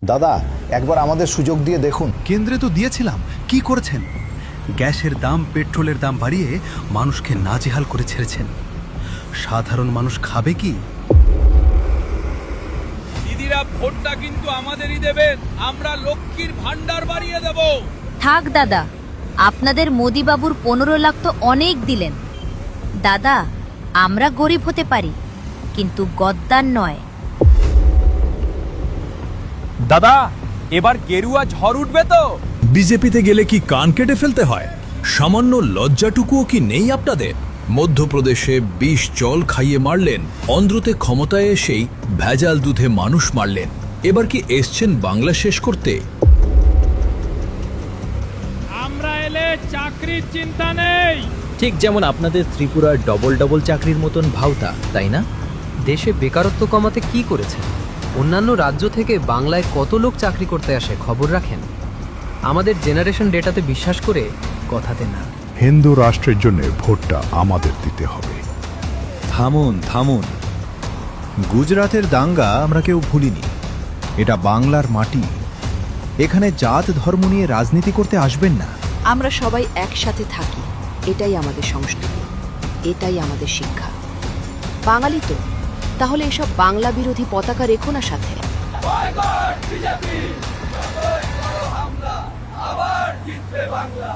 দাদা, একবার আমাদের সুযোগ দিয়ে দেখুন। কেন্দ্রে তো দিয়েছিলাম, কি করেছেন? গ্যাসের দাম, পেট্রোলের দাম বাড়িয়ে মানুষকে নাজেহাল করে ছেড়েছেন। সাধারণ মানুষ খাবে কি? দিদিরা, ভোটটা কিন্তু আমাদেরই দেবেন। আমরা লক্ষ্মীর ভান্ডার বাড়িয়ে দেব। থাক দাদা, আপনাদের মোদিবাবুর 15 লাখ তো অনেক দিলেন। দাদা, আমরা গরিব হতে পারি, কিন্তু গদ্দার নয়। দাদা, এবার গেরুয়া ঝড় উঠবে তো? বিজেপিতে গেলে কি কান কেটে ফেলতে হয়? সামান্য লজ্জাটুকুও কি নেই আপনাদের? মধ্যপ্রদেশে বিষ জল খাইয়ে মারলেন, অন্ধ্রতে ক্ষমতায় এসেই ভেজাল দুধে মানুষ মারলেন। এবার কি এসছেন বাংলা শেষ করতে? আমরা এলে চাকরির চিন্তা নেই। ঠিক যেমন আপনাদের ত্রিপুরার ডবল ডবল চাকরির মতন ভাওতা, তাই না? দেশে বেকারত্ব কমাতে কি করেছেন? অন্যান্য রাজ্য থেকে বাংলায় কত লোক চাকরি করতে আসে খবর রাখেন? আমাদের জেনারেশন ডেটাতে বিশ্বাস করে কথাতে না। হিন্দু রাষ্ট্রের জন্য ভোটটা আমাদের দিতে হবে। থামুন থামুন, গুজরাটের দাঙ্গা আমরা কেউ ভুলিনি। এটা বাংলার মাটি। এখানে জাত ধর্ম নিয়ে রাজনীতি করতে আসবেন না। আমরা সবাই একসাথে থাকি, এটাই আমাদের সংস্কৃতি, এটাই আমাদের শিক্ষা। বাঙালি তো, তাহলে এসব বাংলা বিরোধী পতাকা রেখো না সাথে। আবার জিতবে বাংলা।